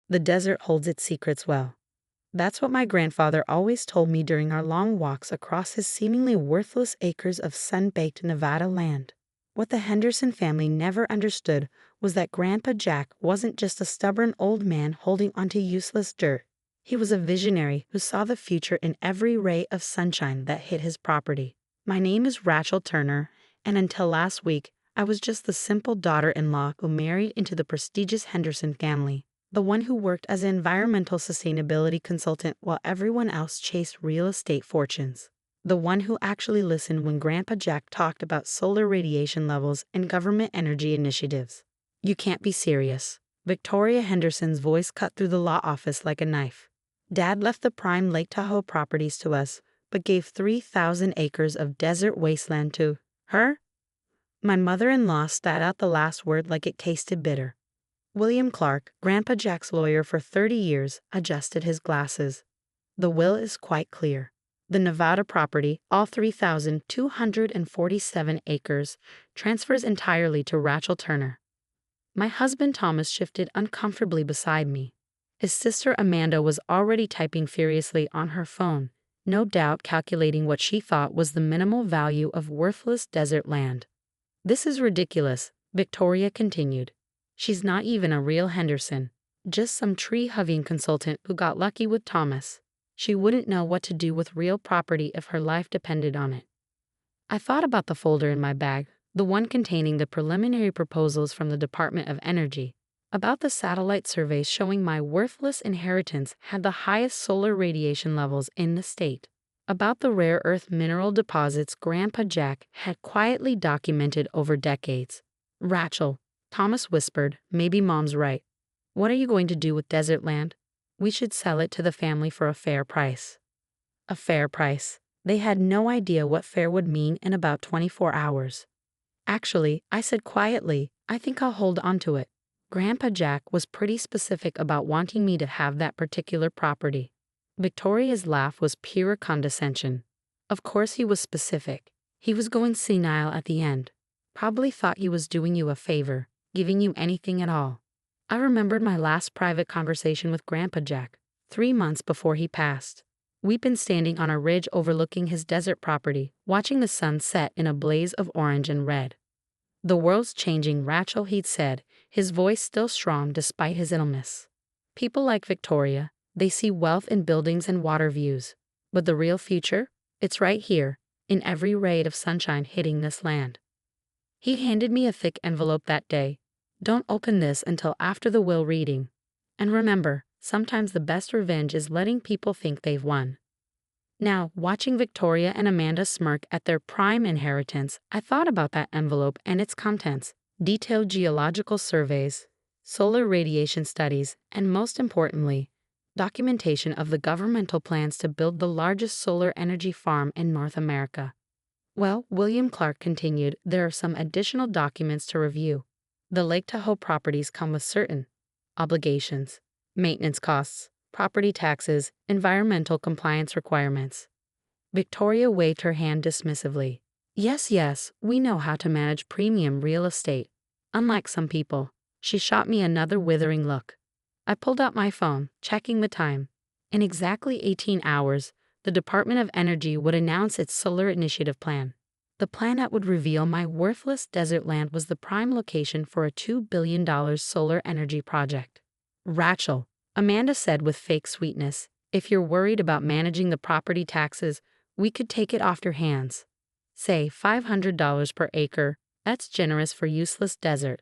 The desert holds its secrets well. That's what my grandfather always told me during our long walks across his seemingly worthless acres of sun-baked Nevada land. What the Henderson family never understood was that Grandpa Jack wasn't just a stubborn old man holding onto useless dirt. He was a visionary who saw the future in every ray of sunshine that hit his property. My name is Rachel Turner, and until last week, I was just the simple daughter-in-law who married into the prestigious Henderson family. The one who worked as an environmental sustainability consultant while everyone else chased real estate fortunes. The one who actually listened when Grandpa Jack talked about solar radiation levels and government energy initiatives. You can't be serious. Victoria Henderson's voice cut through the law office like a knife. Dad left the prime Lake Tahoe properties to us, but gave 3,000 acres of desert wasteland to her? My mother-in-law spat out the last word like it tasted bitter. William Clark, Grandpa Jack's lawyer for 30 years, adjusted his glasses. The will is quite clear. The Nevada property, all 3,247 acres, transfers entirely to Rachel Turner. My husband Thomas shifted uncomfortably beside me. His sister Amanda was already typing furiously on her phone, no doubt calculating what she thought was the minimal value of worthless desert land. "This is ridiculous," Victoria continued. "She's not even a real Henderson, just some tree-hugging consultant who got lucky with Thomas. She wouldn't know what to do with real property if her life depended on it." I thought about the folder in my bag, the one containing the preliminary proposals from the Department of Energy, about the satellite surveys showing my worthless inheritance had the highest solar radiation levels in the state, about the rare earth mineral deposits Grandpa Jack had quietly documented over decades. "Rachel," Thomas whispered, "maybe Mom's right. What are you going to do with desert land? We should sell it to the family for a fair price." A fair price. They had no idea what fair would mean in about 24 hours. "Actually," I said quietly, "I think I'll hold on to it." Grandpa Jack was pretty specific about wanting me to have that particular property. Victoria's laugh was pure condescension. Of course he was specific. He was going senile at the end. Probably thought he was doing you a favor, giving you anything at all. I remembered my last private conversation with Grandpa Jack, 3 months before he passed. We'd been standing on a ridge overlooking his desert property, watching the sun set in a blaze of orange and red. "The world's changing, Rachel," he'd said, his voice still strong despite his illness. "People like Victoria, they see wealth in buildings and water views. But the real future? It's right here, in every ray of sunshine hitting this land." He handed me a thick envelope that day. "Don't open this until after the will reading. And remember, sometimes the best revenge is letting people think they've won." Now, watching Victoria and Amanda smirk at their prime inheritance, I thought about that envelope and its contents: detailed geological surveys, solar radiation studies, and most importantly, documentation of the governmental plans to build the largest solar energy farm in North America. "Well," William Clark continued, "there are some additional documents to review. The Lake Tahoe properties come with certain obligations, maintenance costs, property taxes, environmental compliance requirements." Victoria waved her hand dismissively. Yes, we know how to manage premium real estate. Unlike some people." She shot me another withering look. I pulled out my phone, checking the time. In exactly 18 hours, the Department of Energy would announce its solar initiative plan. The plan that would reveal my worthless desert land was the prime location for a $2 billion solar energy project. "Rachel," Amanda said with fake sweetness, "if you're worried about managing the property taxes, we could take it off your hands. Say $500 per acre, that's generous for useless desert."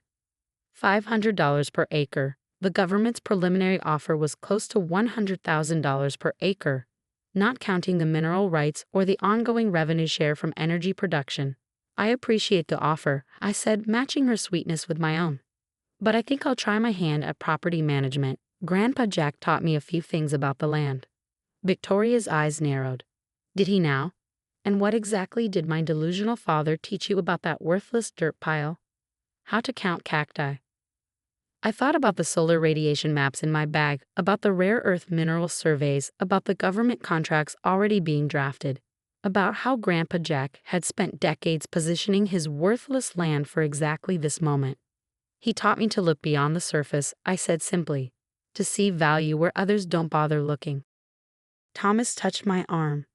$500 per acre. The government's preliminary offer was close to $100,000 per acre, not counting the mineral rights or the ongoing revenue share from energy production. "I appreciate the offer," I said, matching her sweetness with my own. "But I think I'll try my hand at property management. Grandpa Jack taught me a few things about the land." Victoria's eyes narrowed. "Did he now? And what exactly did my delusional father teach you about that worthless dirt pile?" "How to count cacti." I thought about the solar radiation maps in my bag, about the rare earth mineral surveys, about the government contracts already being drafted, about how Grandpa Jack had spent decades positioning his worthless land for exactly this moment. "He taught me to look beyond the surface," I said simply. to see value where others don't bother looking. Thomas touched my arm.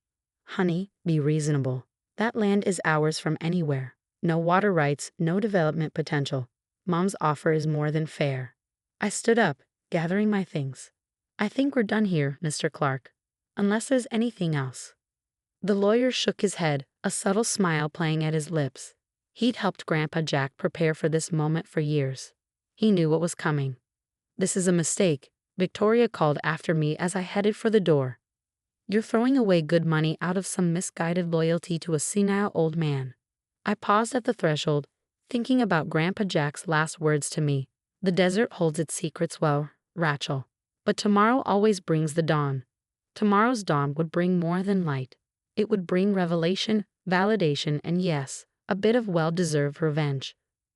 Honey, be reasonable. That land is ours from anywhere. No water rights, no development potential. Mom's offer is more than fair. I stood up, gathering my things. I think we're done here, Mr. Clark. Unless there's anything else. The lawyer shook his head, a subtle smile playing at his lips. He'd helped Grandpa Jack prepare for this moment for years. He knew what was coming. This is a mistake, Victoria called after me as I headed for the door. You're throwing away good money out of some misguided loyalty to a senile old man. I paused at the threshold, thinking about Grandpa Jack's last words to me. The desert holds its secrets well, Rachel. But tomorrow always brings the dawn. Tomorrow's dawn would bring more than light. It would bring revelation, validation, and yes, a bit of well-deserved revenge.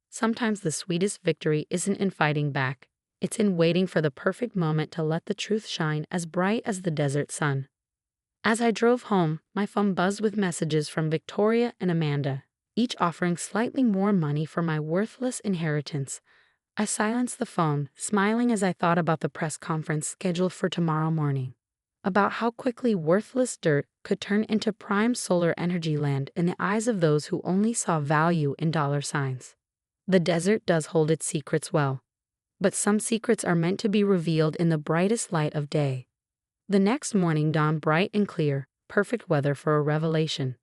Sometimes the sweetest victory isn't in fighting back. It's in waiting for the perfect moment to let the truth shine as bright as the desert sun. As I drove home, my phone buzzed with messages from Victoria and Amanda, each offering slightly more money for my worthless inheritance. I silenced the phone, smiling as I thought about the press conference scheduled for tomorrow morning. About how quickly worthless dirt could turn into prime solar energy land in the eyes of those who only saw value in dollar signs. The desert does hold its secrets well. But some secrets are meant to be revealed in the brightest light of day. The next morning dawned bright and clear, perfect weather for a revelation.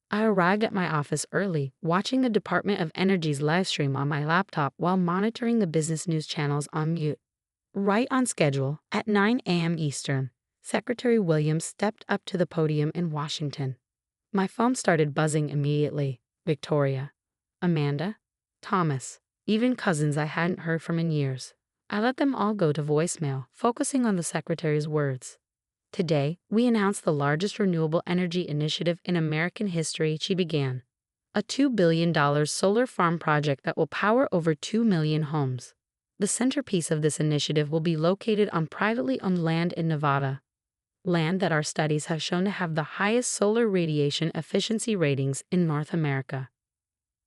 I arrived at my office early, watching the Department of Energy's livestream on my laptop while monitoring the business news channels on mute. Right on schedule, at 9 a.m. Eastern, Secretary Williams stepped up to the podium in Washington. My phone started buzzing immediately. Victoria, Amanda, Thomas, even cousins I hadn't heard from in years. I let them all go to voicemail, focusing on the Secretary's words. Today, we announced the largest renewable energy initiative in American history, she began. A $2 billion solar farm project that will power over 2 million homes. The centerpiece of this initiative will be located on privately owned land in Nevada. Land that our studies have shown to have the highest solar radiation efficiency ratings in North America.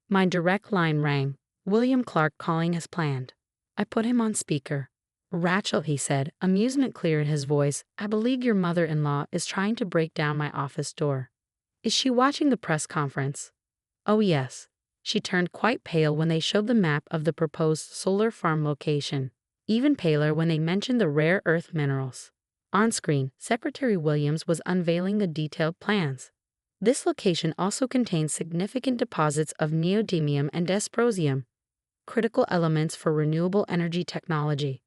My direct line rang, William Clark calling as planned. I put him on speaker. Rachel, he said, amusement clear in his voice, I believe your mother-in-law is trying to break down my office door. Is she watching the press conference? Oh yes. She turned quite pale when they showed the map of the proposed solar farm location, even paler when they mentioned the rare earth minerals. On screen, Secretary Williams was unveiling the detailed plans. This location also contains significant deposits of neodymium and dysprosium, critical elements for renewable energy technology.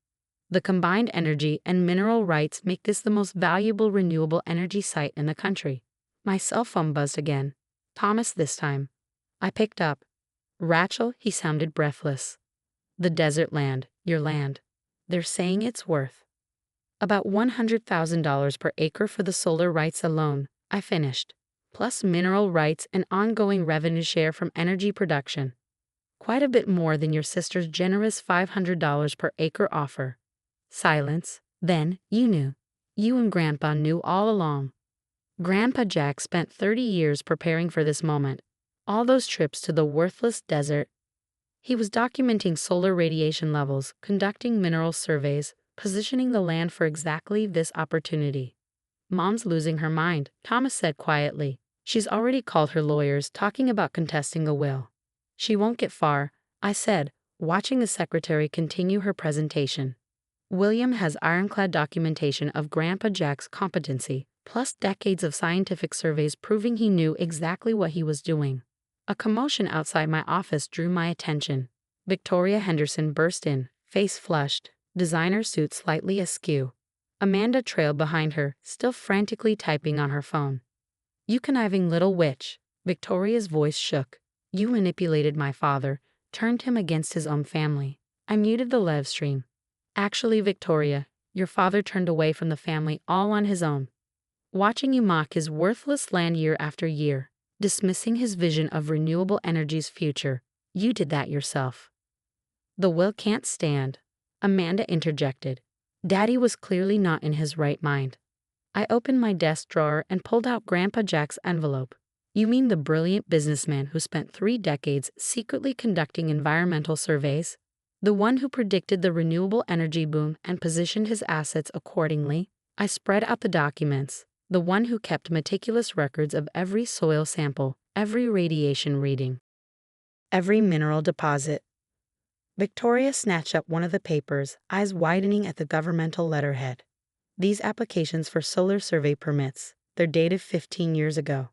The combined energy and mineral rights make this the most valuable renewable energy site in the country. My cell phone buzzed again. Thomas this time. I picked up. Rachel, he sounded breathless. The desert land, your land. They're saying it's worth about $100,000 per acre for the solar rights alone, I finished, plus mineral rights and ongoing revenue share from energy production. Quite a bit more than your sister's generous $500 per acre offer. Silence. Then, you knew. You and Grandpa knew all along. Grandpa Jack spent 30 years preparing for this moment. All those trips to the worthless desert. He was documenting solar radiation levels, conducting mineral surveys, positioning the land for exactly this opportunity. Mom's losing her mind, Thomas said quietly. She's already called her lawyers, talking about contesting a will. She won't get far, I said, watching the secretary continue her presentation. William has ironclad documentation of Grandpa Jack's competency, plus decades of scientific surveys proving he knew exactly what he was doing. A commotion outside my office drew my attention. Victoria Henderson burst in, face flushed, designer suit slightly askew. Amanda trailed behind her, still frantically typing on her phone. You conniving little witch, Victoria's voice shook. You manipulated my father, turned him against his own family. I muted the live stream. Actually, Victoria, your father turned away from the family all on his own. Watching you mock his worthless land year after year, dismissing his vision of renewable energy's future, you did that yourself. The will can't stand, Amanda interjected. Daddy was clearly not in his right mind. I opened my desk drawer and pulled out Grandpa Jack's envelope. You mean the brilliant businessman who spent 3 decades secretly conducting environmental surveys? The one who predicted the renewable energy boom and positioned his assets accordingly. I spread out the documents. The one who kept meticulous records of every soil sample, every radiation reading, every mineral deposit. Victoria snatched up one of the papers, eyes widening at the governmental letterhead. These applications for solar survey permits, they're dated 15 years ago.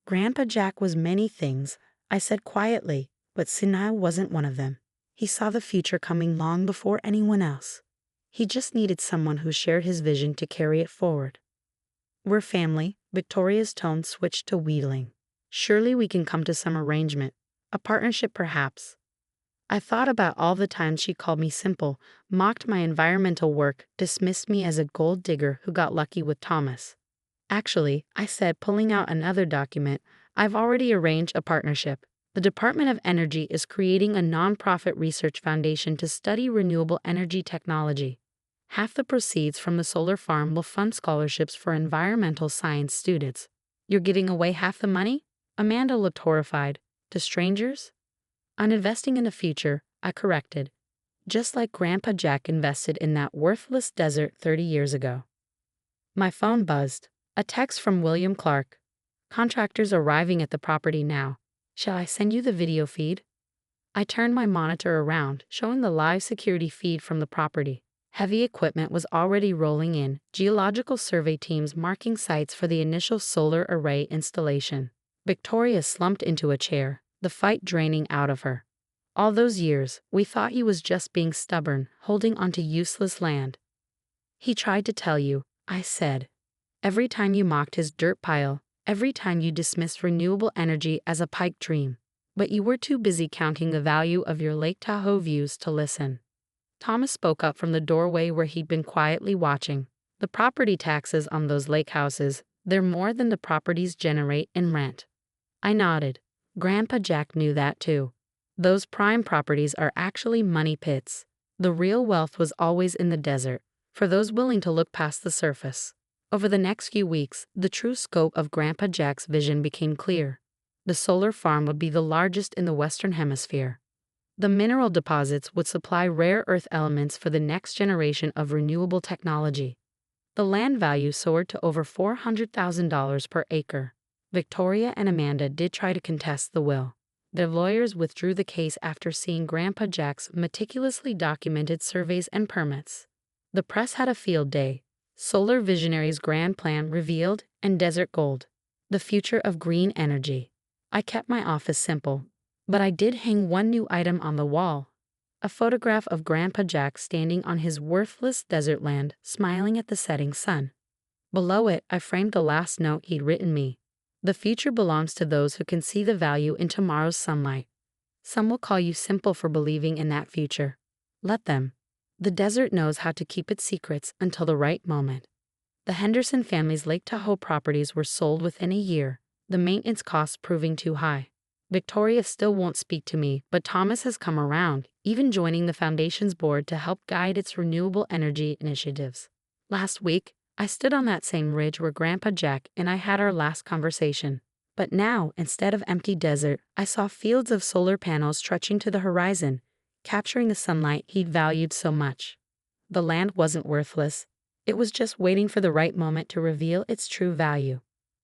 Grandpa Jack was many things, I said quietly, but senile wasn't one of them. He saw the future coming long before anyone else. He just needed someone who shared his vision to carry it forward. We're family, Victoria's tone switched to wheedling. Surely we can come to some arrangement, a partnership perhaps. I thought about all the times she called me simple, mocked my environmental work, dismissed me as a gold digger who got lucky with Thomas. Actually, I said, pulling out another document, I've already arranged a partnership. The Department of Energy is creating a nonprofit research foundation to study renewable energy technology. Half the proceeds from the solar farm will fund scholarships for environmental science students. You're giving away half the money? Amanda looked horrified. To strangers? I'm investing in the future, I corrected. Just like Grandpa Jack invested in that worthless desert 30 years ago. My phone buzzed. A text from William Clark. Contractors arriving at the property now. Shall I send you the video feed? I turned my monitor around, showing the live security feed from the property. Heavy equipment was already rolling in, geological survey teams marking sites for the initial solar array installation. Victoria slumped into a chair, the fight draining out of her. All those years, we thought he was just being stubborn, holding onto useless land. He tried to tell you, I said. Every time you mocked his dirt pile, every time you dismissed renewable energy as a pipe dream. But you were too busy counting the value of your Lake Tahoe views to listen. Thomas spoke up from the doorway where he'd been quietly watching. The property taxes on those lake houses, they're more than the properties generate in rent. I nodded. Grandpa Jack knew that too. Those prime properties are actually money pits. The real wealth was always in the desert, for those willing to look past the surface. Over the next few weeks, the true scope of Grandpa Jack's vision became clear. The solar farm would be the largest in the Western Hemisphere. The mineral deposits would supply rare earth elements for the next generation of renewable technology. The land value soared to over $400,000 per acre. Victoria and Amanda did try to contest the will. Their lawyers withdrew the case after seeing Grandpa Jack's meticulously documented surveys and permits. The press had a field day. Solar Visionary's grand plan revealed, and Desert Gold. The future of green energy. I kept my office simple, but I did hang one new item on the wall. A photograph of Grandpa Jack standing on his worthless desert land, smiling at the setting sun. Below it, I framed the last note he'd written me. The future belongs to those who can see the value in tomorrow's sunlight. Some will call you simple for believing in that future. Let them. The desert knows how to keep its secrets until the right moment. The Henderson family's Lake Tahoe properties were sold within a year, the maintenance costs proving too high. Victoria still won't speak to me, but Thomas has come around, even joining the foundation's board to help guide its renewable energy initiatives. Last week, I stood on that same ridge where Grandpa Jack and I had our last conversation. But now, instead of empty desert, I saw fields of solar panels stretching to the horizon, capturing the sunlight he'd valued so much. The land wasn't worthless. It was just waiting for the right moment to reveal its true value.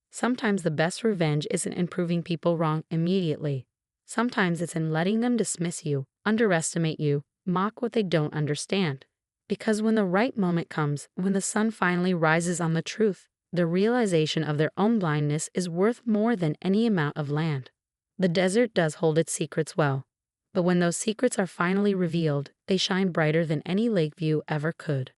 Sometimes the best revenge isn't in proving people wrong immediately. Sometimes it's in letting them dismiss you, underestimate you, mock what they don't understand. Because when the right moment comes, when the sun finally rises on the truth, the realization of their own blindness is worth more than any amount of land. The desert does hold its secrets well. But when those secrets are finally revealed, they shine brighter than any lake view ever could.